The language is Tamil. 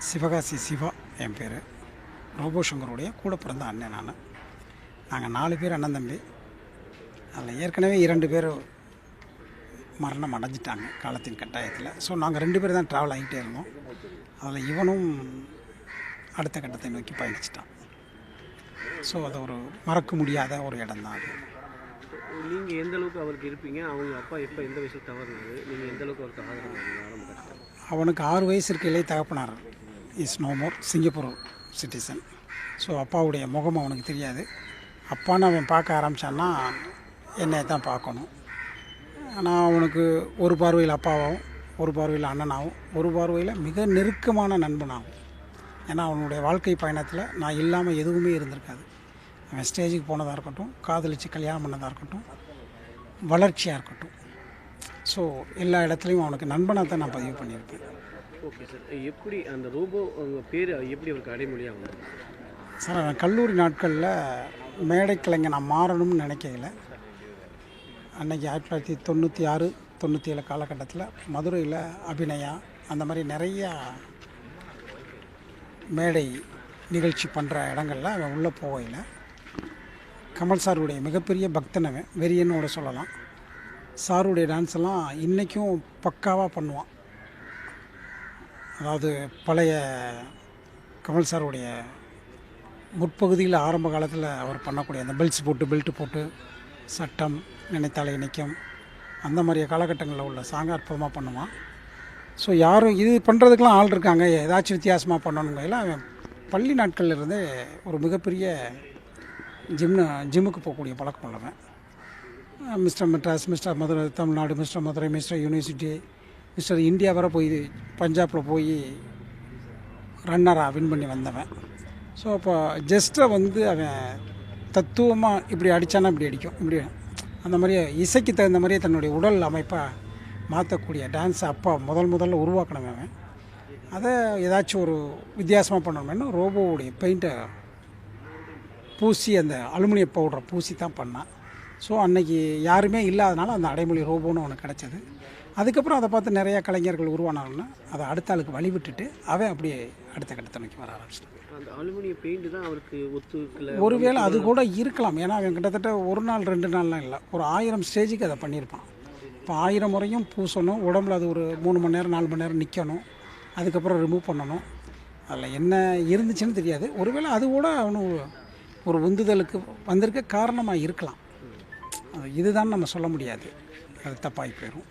சிவகாசி சிவா என் பேர். ரோபோ சங்கருடைய கூட பிறந்த அண்ணன் நான். நாங்கள் 4 பேர் அண்ணன் தம்பி. அதில் ஏற்கனவே 2 பேர் மரணம் அடைஞ்சிட்டாங்க காலத்தின் கட்டாயத்தில். ஸோ நாங்கள் 2 பேர் தான் ட்ராவல் ஆகிட்டே இருந்தோம். அதில் இவனும் அடுத்த கட்டத்தை நோக்கி பயணிச்சிட்டான். ஸோ அது ஒரு மறக்க முடியாத ஒரு இடம் தான் அது. நீங்கள் எந்த அளவுக்கு அவருக்கு இருப்பீங்க? அவங்க அப்பா எப்போ எந்த வயசில் தவறுனாரு? நீங்கள் எந்த அளவுக்கு அவருக்கு ஆதரவு ஆரம்ப கஷ்டம்? அவனுக்கு 6 வயசு இருக்கையிலே தகப்பனார் is no more, Singapore citizen. So அப்பாவுடைய முகம் அவனுக்கு தெரியாது. அப்பான்னு அவன் பார்க்க ஆரம்பித்தான்னா என்னை தான் பார்க்கணும். நான் அவனுக்கு ஒரு பார்வையில் அப்பாவாகவும், ஒரு பார்வையில் அண்ணனாகவும், ஒரு பார்வையில் மிக நெருக்கமான நண்பனாகும். ஏன்னா அவனுடைய வாழ்க்கை பயணத்தில் நான் இல்லாமல் எதுவுமே இருந்திருக்காது. அவன் ஸ்டேஜுக்கு போனதாக இருக்கட்டும், காதலித்து கல்யாணம் பண்ணதாக இருக்கட்டும், வளர்ச்சியாக இருக்கட்டும். ஸோ எல்லா இடத்துலையும் அவனுக்கு நண்பனாக தான் நான் பதிவு பண்ணியிருப்பேன். Okay sir. எப்படி அந்த ரோபோ உங்கள் பேர் எப்படி அவருக்கு அடைமொழியாக வந்தது? சார், அவன் கல்லூரி நாட்களில் மேடை கலைஞன் நான் மாறணும்னு நினைக்கல. அன்றைக்கி 1996, 97 காலகட்டத்தில் மதுரையில் அபிநயா அந்த மாதிரி நிறையா மேடை நிகழ்ச்சி பண்ணுற இடங்களில் அவன் உள்ளே போகையில் கமல் சாருடைய மிகப்பெரிய பக்தன் அவன், வெறியனோட சொல்லலாம். சாருடைய டான்ஸ் எல்லாம் இன்றைக்கும் பக்காவாக பண்ணுவான். அதாவது பழைய கமல் சாருடைய முற்பகுதியில் ஆரம்ப காலத்தில் அவர் பண்ணக்கூடிய அந்த பெல்ட்டு போட்டு சட்டம் நினைத்தாலே இணைக்கும் அந்த மாதிரி காலகட்டங்களில் உள்ள சாங்க அற்புதமாக பண்ணுவான். ஸோ யாரும் இது பண்ணுறதுக்கெலாம் ஆள் இருக்காங்க, ஏதாச்சும் வித்தியாசமாக பண்ணணுங்கையில் அவன் பள்ளி நாட்களில் இருந்தே ஒரு மிகப்பெரிய ஜிம்முக்கு போகக்கூடிய பழக்கம் உள்ளவன். Mister Madras, mister Madurai Tamil Nadu, mister Madurai, mister university, mister India வரை போய் பஞ்சாபில் போய் ரன்னராக வின் பண்ணி வந்தவன். ஸோ அப்போ ஜஸ்ட்டை அவன் தத்துவமாக இப்படி அடித்தானா இப்படி அடிக்கும், இப்படி அந்த மாதிரியே இசைக்கு தகுந்த மாதிரியே தன்னுடைய உடல் அமைப்பை மாற்றக்கூடிய டான்ஸை அப்பா முதல்ல உருவாக்கணும். அவன் அதை ஏதாச்சும் ஒரு வித்தியாசமாக பண்ணணும்னு ரோபோவுடைய பெயிண்ட்டை பூசி, அந்த அலுமினிய பவுடரை பூசி தான் பண்ணான். ஸோ அன்றைக்கி யாருமே இல்லாதனால அந்த அடைமொழி ரோபோன்னு அவனுக்கு கிடச்சிது. அதுக்கப்புறம் அதை பார்த்து நிறையா கலைஞர்கள் உருவானாங்கன்னா அதை அடுத்த ஆளுக்கு வழிவிட்டுட்டு அவன் அப்படியே அடுத்த கட்டத்தை நோக்கி வர ஆரம்பிச்சிட்டான். அந்த அலுமினிய பெயிண்ட் தான் அவருக்கு ஒத்துக்கல. ஒருவேளை அது கூட இருக்கலாம். ஏன்னா அவன் கிட்டத்தட்ட 1 நாள் 2 நாள்லாம் இல்லை, ஒரு 1000 ஸ்டேஜுக்கு அதை பண்ணியிருப்பான். இப்போ 1000 முறையும் பூசணும், உடம்புல அது ஒரு 3 மணி நேரம் 4 மணி நேரம் நிற்கணும், அதுக்கப்புறம் ரிமூவ் பண்ணணும். அதில் என்ன இருந்துச்சுன்னு தெரியாது. ஒருவேளை அது கூட அவனு ஒரு உந்துதலுக்கு வந்திருக்க காரணமாக இருக்கலாம். இதுதான் நம்ம சொல்ல முடியாது, அது தப்பாகி போயிடும்.